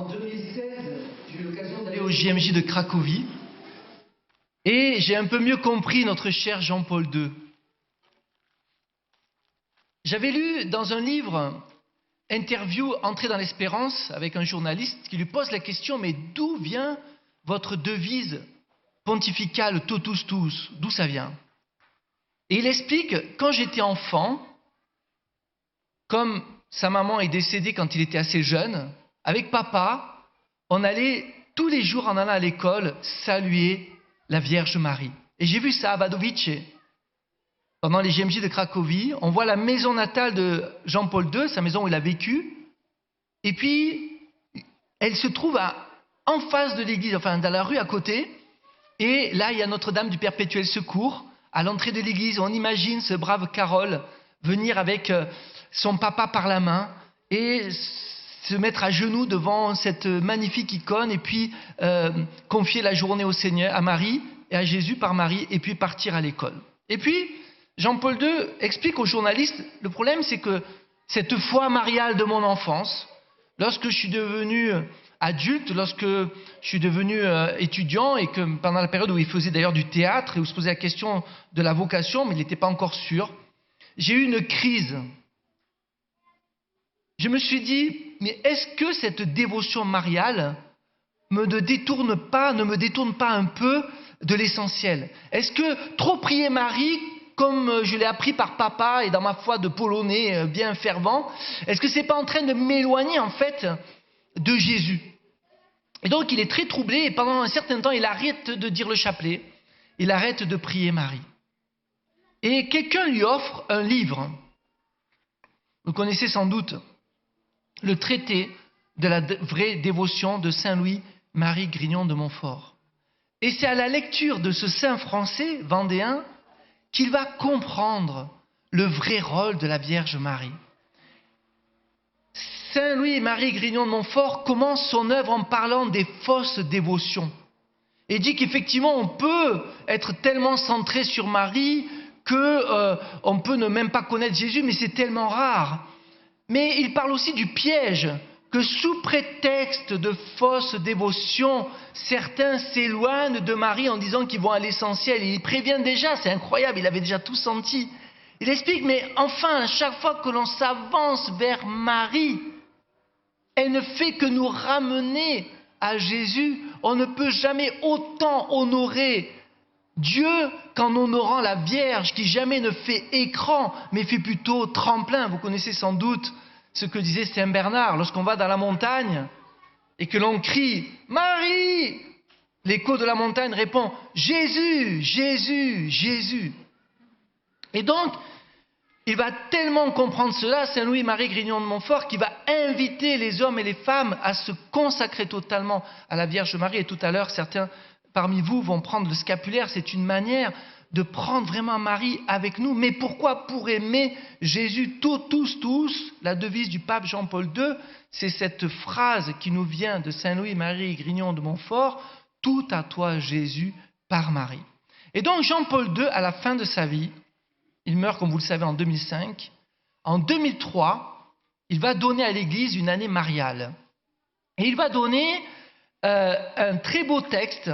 En 2016, j'ai eu l'occasion d'aller au JMJ de Cracovie et j'ai un peu mieux compris notre cher Jean-Paul II. J'avais lu dans un livre, Interview Entrée dans l'espérance, avec un journaliste qui lui pose la question: mais d'où vient votre devise pontificale Totus Tuus? D'où ça vient? Et il explique: quand j'étais enfant, comme sa maman est décédée quand il était assez jeune, avec papa, on allait tous les jours en allant à l'école saluer la Vierge Marie. Et j'ai vu ça à Wadowice, pendant les JMJ de Cracovie. On voit la maison natale de Jean-Paul II, sa maison où il a vécu. Et puis, elle se trouve en face de l'église, enfin dans la rue à côté. Et là, il y a Notre-Dame du Perpétuel Secours. À l'entrée de l'église, on imagine ce brave Carole venir avec son papa par la main et se mettre à genoux devant cette magnifique icône et puis confier la journée au Seigneur, à Marie et à Jésus par Marie, et puis partir à l'école. Et puis, Jean-Paul II explique aux journalistes: le problème, c'est que cette foi mariale de mon enfance, lorsque je suis devenu adulte, lorsque je suis devenu étudiant, et que pendant la période où il faisait d'ailleurs du théâtre et où il se posait la question de la vocation, mais il n'était pas encore sûr, j'ai eu une crise. Je me suis dit: mais est-ce que cette dévotion mariale ne me détourne pas un peu de l'essentiel? Est-ce que trop prier Marie, comme je l'ai appris par papa et dans ma foi de polonais bien fervent, est-ce que c'est pas en train de m'éloigner en fait de Jésus? Et donc il est très troublé, et pendant un certain temps il arrête de dire le chapelet, il arrête de prier Marie. Et quelqu'un lui offre un livre. Vous connaissez sans doute le traité de la vraie dévotion de Saint Louis-Marie Grignion de Montfort. Et c'est à la lecture de ce saint français vendéen qu'il va comprendre le vrai rôle de la Vierge Marie. Saint Louis-Marie Grignion de Montfort commence son œuvre en parlant des fausses dévotions et dit qu'effectivement on peut être tellement centré sur Marie qu'on peut ne même pas connaître Jésus, mais c'est tellement rare. Mais il parle aussi du piège que, sous prétexte de fausse dévotion, certains s'éloignent de Marie en disant qu'ils vont à l'essentiel. Et il prévient déjà, c'est incroyable, il avait déjà tout senti. Il explique: mais enfin, chaque fois que l'on s'avance vers Marie, elle ne fait que nous ramener à Jésus. On ne peut jamais autant honorer Dieu qu'en honorant la Vierge, qui jamais ne fait écran, mais fait plutôt tremplin. Vous connaissez sans doute ce que disait Saint Bernard: lorsqu'on va dans la montagne et que l'on crie « Marie !», l'écho de la montagne répond « Jésus, Jésus, Jésus !» Et donc, il va tellement comprendre cela, Saint Louis-Marie Grignion de Montfort, qui va inviter les hommes et les femmes à se consacrer totalement à la Vierge Marie. Et tout à l'heure, certains parmi vous vont prendre le scapulaire. C'est une manière de prendre vraiment Marie avec nous. Mais pourquoi? Pour aimer Jésus totus tuus. La devise du pape Jean-Paul II, c'est cette phrase qui nous vient de Saint Louis-Marie Grignion de Montfort: tout à toi Jésus par Marie. Et donc Jean-Paul II, à la fin de sa vie, il meurt comme vous le savez en 2005. En 2003, il va donner à l'Église une année mariale. Et il va donner un très beau texte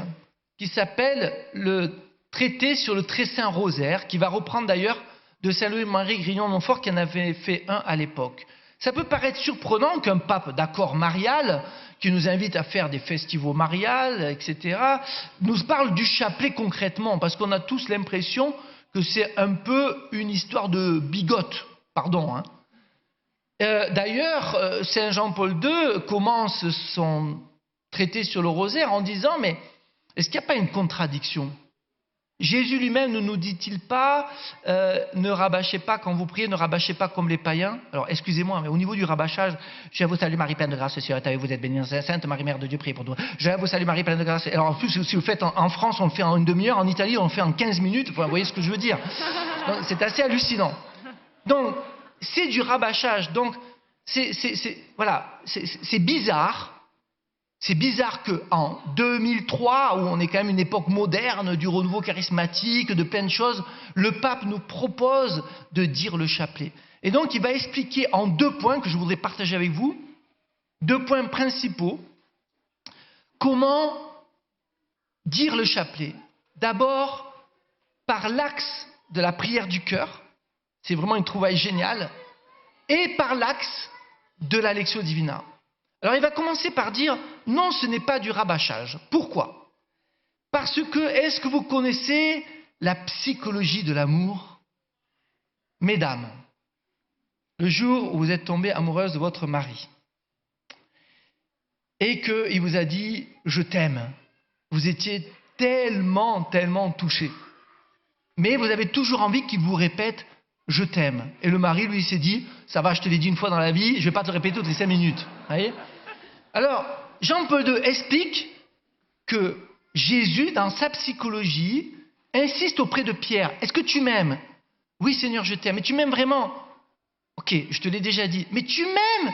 qui s'appelle le traité sur le très saint rosaire, qui va reprendre d'ailleurs de Saint Louis-Marie Grignion de Montfort, qui en avait fait un à l'époque. Ça peut paraître surprenant qu'un pape d'accord marial, qui nous invite à faire des festivals mariales, etc., nous parle du chapelet concrètement, parce qu'on a tous l'impression que c'est un peu une histoire de bigote, pardon. D'ailleurs, Saint Jean-Paul II commence son traité sur le rosaire en disant: mais est-ce qu'il n'y a pas une contradiction? Jésus lui-même ne nous dit-il pas ne rabâchez pas quand vous priez, ne rabâchez pas comme les païens? Alors excusez-moi, mais au niveau du rabâchage, je vous salue Marie pleine de grâce, le Seigneur est avec vous, êtes bénie, Sainte Marie Mère de Dieu, priez pour nous. Je vous salue Marie pleine de grâce. Alors en plus, si vous le faites en France, on le fait en une demi-heure, en Italie, on le fait en 15 minutes. Enfin, vous voyez ce que je veux dire? C'est assez hallucinant. Donc c'est du rabâchage. Donc voilà, c'est bizarre. C'est bizarre qu'en 2003, où on est quand même une époque moderne, du renouveau charismatique, de plein de choses, le pape nous propose de dire le chapelet. Et donc il va expliquer en 2 points que je voudrais partager avec vous, 2 points principaux, comment dire le chapelet. D'abord, par l'axe de la prière du cœur, c'est vraiment une trouvaille géniale, et par l'axe de la Lectio Divina. Alors il va commencer par dire, non, ce n'est pas du rabâchage. Pourquoi? Parce que, est-ce que vous connaissez la psychologie de l'amour? Mesdames, le jour où vous êtes tombée amoureuse de votre mari, et qu'il vous a dit « je t'aime », vous étiez tellement touché. Mais vous avez toujours envie qu'il vous répète « je t'aime ». Et le mari, lui, s'est dit « ça va, je te l'ai dit une fois dans la vie, je ne vais pas te le répéter toutes les 5 minutes ». Voyez? Alors, Jean-Paul II explique que Jésus, dans sa psychologie, insiste auprès de Pierre « est-ce que tu m'aimes ?»« Oui, Seigneur, je t'aime. Mais tu m'aimes vraiment ?»« Ok, je te l'ai déjà dit. Mais tu m'aimes ?»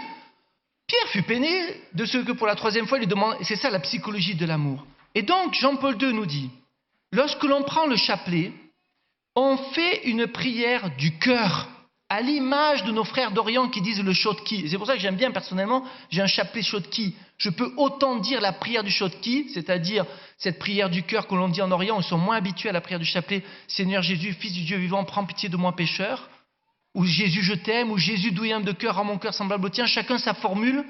Pierre fut peiné de ce que pour la 3e fois il lui demande, c'est ça la psychologie de l'amour. Et donc Jean-Paul II nous dit, lorsque l'on prend le chapelet, on fait une prière du cœur, à l'image de nos frères d'Orient qui disent le Chodki. C'est pour ça que j'aime bien personnellement, j'ai un chapelet Chodki. Je peux autant dire la prière du Chodki, c'est-à-dire cette prière du cœur que l'on dit en Orient, ils sont moins habitués à la prière du chapelet, Seigneur Jésus, Fils du Dieu vivant, prends pitié de moi pécheur. Ou Jésus je t'aime, ou Jésus doué de cœur, rends mon cœur semblable au tien, chacun sa formule,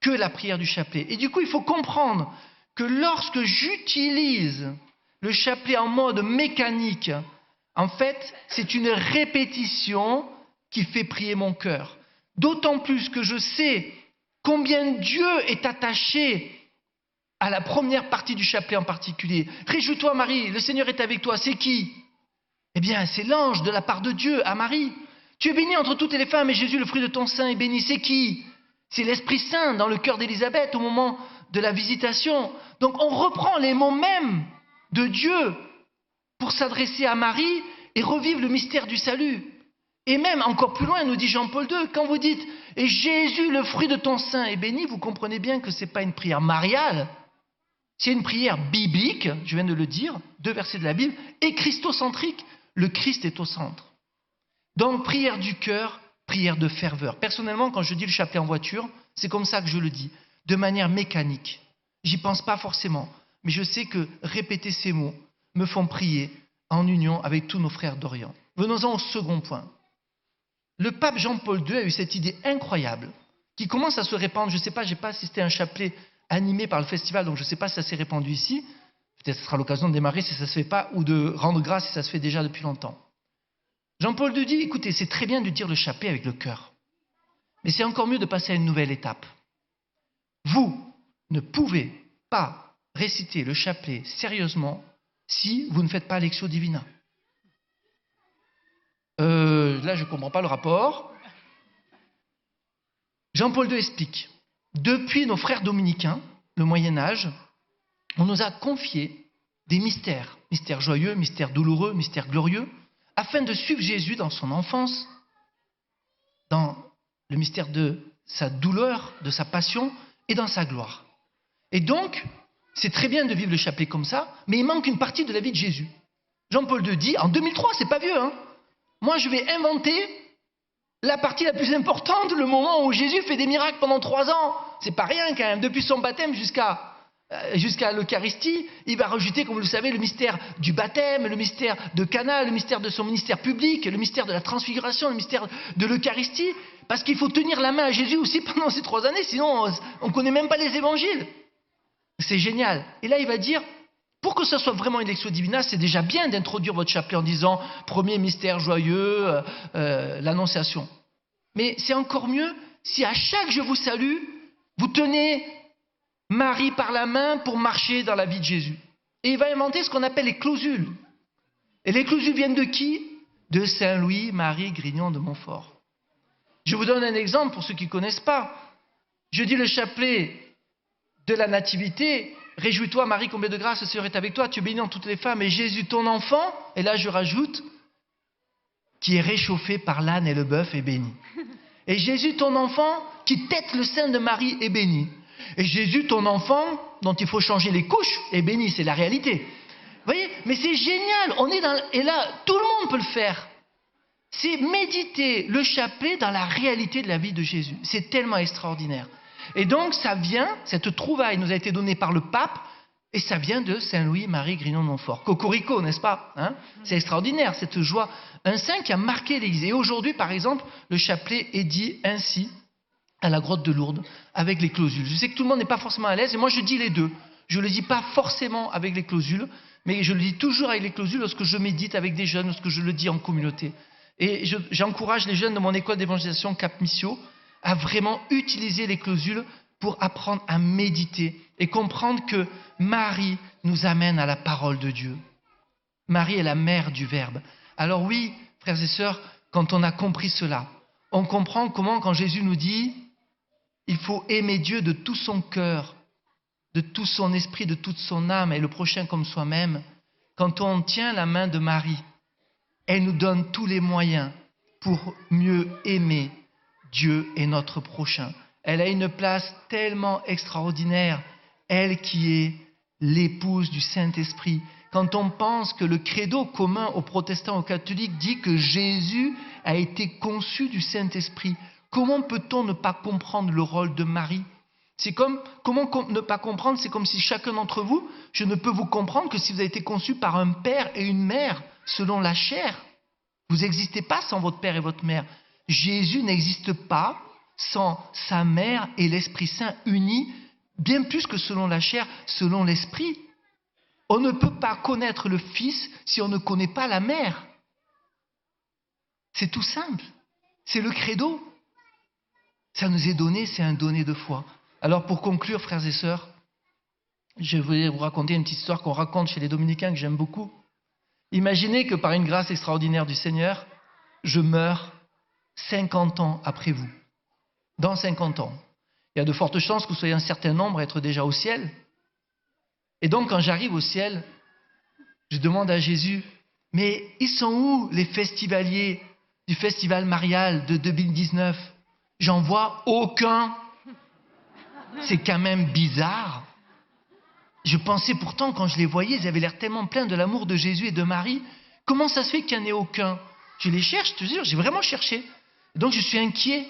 que la prière du chapelet. Et du coup, il faut comprendre que lorsque j'utilise le chapelet en mode mécanique, en fait, c'est une répétition qui fait prier mon cœur. D'autant plus que je sais combien Dieu est attaché à la première partie du chapelet en particulier. Réjouis-toi Marie, le Seigneur est avec toi, c'est qui? Eh bien, c'est l'ange de la part de Dieu à Marie. Tu es bénie entre toutes les femmes et Jésus, le fruit de ton sein, est béni. C'est qui? C'est l'Esprit Saint dans le cœur d'Élisabeth au moment de la visitation. Donc on reprend les mots mêmes de Dieu pour s'adresser à Marie et revivre le mystère du salut. Et même encore plus loin, nous dit Jean-Paul II, quand vous dites « et Jésus, le fruit de ton sein, est béni », vous comprenez bien que ce n'est pas une prière mariale, c'est une prière biblique, je viens de le dire, 2 versets de la Bible, et christocentrique, le Christ est au centre. Donc, prière du cœur, prière de ferveur. Personnellement, quand je dis le chapelet en voiture, c'est comme ça que je le dis, de manière mécanique. J'y pense pas forcément, mais je sais que répéter ces mots me font prier en union avec tous nos frères d'Orient. Venons-en au second point. Le pape Jean-Paul II a eu cette idée incroyable qui commence à se répandre. Je ne sais pas, je n'ai pas assisté à un chapelet animé par le festival, donc je ne sais pas si ça s'est répandu ici. Peut-être que ce sera l'occasion de démarrer si ça ne se fait pas, ou de rendre grâce si ça se fait déjà depuis longtemps. Jean-Paul II dit, écoutez, c'est très bien de dire le chapelet avec le cœur, mais c'est encore mieux de passer à une nouvelle étape. Vous ne pouvez pas réciter le chapelet sérieusement si vous ne faites pas Lectio Divina. Là, je ne comprends pas le rapport. Jean-Paul II explique, depuis nos frères dominicains, le Moyen-Âge, on nous a confié des mystères, mystères joyeux, mystères douloureux, mystères glorieux, afin de suivre Jésus dans son enfance, dans le mystère de sa douleur, de sa passion et dans sa gloire. Et donc, c'est très bien de vivre le chapelet comme ça, mais il manque une partie de la vie de Jésus. Jean-Paul II dit, en 2003, c'est pas vieux, hein, moi je vais inventer la partie la plus importante, le moment où Jésus fait des miracles pendant 3 ans. C'est pas rien quand même, depuis son baptême jusqu'à l'Eucharistie, il va rajouter, comme vous le savez, le mystère du baptême, le mystère de Cana, le mystère de son ministère public, le mystère de la transfiguration, le mystère de l'Eucharistie, parce qu'il faut tenir la main à Jésus aussi pendant ces 3 années, sinon on ne connaît même pas les évangiles. C'est génial. Et là, il va dire, pour que ça soit vraiment une Lectio Divina, c'est déjà bien d'introduire votre chapelet en disant « premier mystère joyeux, l'Annonciation ». Mais c'est encore mieux si à chaque « Je vous salue », vous tenez Marie par la main pour marcher dans la vie de Jésus. Et il va inventer ce qu'on appelle les clausules. Et les clausules viennent de qui? De Saint Louis-Marie Grignon de Montfort. Je vous donne un exemple pour ceux qui ne connaissent pas. Je dis le chapelet de la Nativité. Réjouis-toi Marie, comblée de grâce, le Seigneur est avec toi, tu es bénie en toutes les femmes, et Jésus ton enfant, et là je rajoute, qui est réchauffé par l'âne et le bœuf est béni. Et Jésus ton enfant, qui tète le sein de Marie, est béni. Et Jésus ton enfant, dont il faut changer les couches, est béni, c'est la réalité. Vous voyez, mais c'est génial, on est dans, et là tout le monde peut le faire. C'est méditer le chapelet dans la réalité de la vie de Jésus. C'est tellement extraordinaire. Et donc, ça vient, cette trouvaille nous a été donnée par le pape, et ça vient de Saint-Louis-Marie Grignon de Montfort. Cocorico, n'est-ce pas, hein? C'est extraordinaire, cette joie. Un saint qui a marqué l'Église. Et aujourd'hui, par exemple, le chapelet est dit ainsi à la grotte de Lourdes, avec les clausules. Je sais que tout le monde n'est pas forcément à l'aise, et moi je dis les deux. Je ne le dis pas forcément avec les clausules, mais je le dis toujours avec les clausules lorsque je médite avec des jeunes, lorsque je le dis en communauté. Et j'encourage les jeunes de mon école d'évangélisation Cap Missio à vraiment utiliser les clausules pour apprendre à méditer et comprendre que Marie nous amène à la parole de Dieu. Marie est la mère du Verbe. Alors oui, frères et sœurs, quand on a compris cela, on comprend comment, quand Jésus nous dit « il faut aimer Dieu de tout son cœur, de tout son esprit, de toute son âme et le prochain comme soi-même », quand on tient la main de Marie, elle nous donne tous les moyens pour mieux aimer Dieu et notre prochain. Elle a une place tellement extraordinaire, elle qui est l'épouse du Saint-Esprit. Quand on pense que le credo commun aux protestants, aux catholiques dit que Jésus a été conçu du Saint-Esprit, comment peut-on ne pas comprendre le rôle de Marie? Comment ne pas comprendre? C'est comme si chacun d'entre vous, je ne peux vous comprendre que si vous avez été conçu par un père et une mère selon la chair. Vous n'existez pas sans votre père et votre mère. Jésus n'existe pas sans sa mère et l'Esprit Saint unis, bien plus que selon la chair, selon l'Esprit. On ne peut pas connaître le Fils si on ne connaît pas la mère. C'est tout simple. C'est le credo. Ça nous est donné, c'est un donné de foi. Alors pour conclure, frères et sœurs, je voulais vous raconter une petite histoire qu'on raconte chez les Dominicains que j'aime beaucoup. Imaginez que par une grâce extraordinaire du Seigneur, je meurs 50 ans après vous. Dans 50 ans. Il y a de fortes chances que vous soyez un certain nombre à être déjà au ciel. Et donc quand j'arrive au ciel, je demande à Jésus, mais ils sont où les festivaliers du festival marial de 2019? J'en vois aucun. C'est quand même bizarre. Je pensais pourtant, quand je les voyais, ils avaient l'air tellement pleins de l'amour de Jésus et de Marie. Comment ça se fait qu'il n'y en ait aucun? Je les cherche, je te jure, j'ai vraiment cherché. Donc je suis inquiet.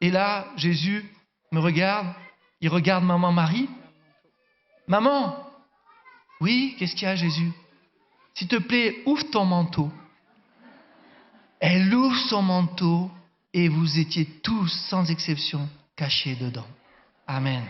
Et là, Jésus me regarde, il regarde maman Marie. Maman, oui, qu'est-ce qu'il y a, Jésus? S'il te plaît, ouvre ton manteau. Elle ouvre son manteau et vous étiez tous, sans exception, cachés dedans. Amen.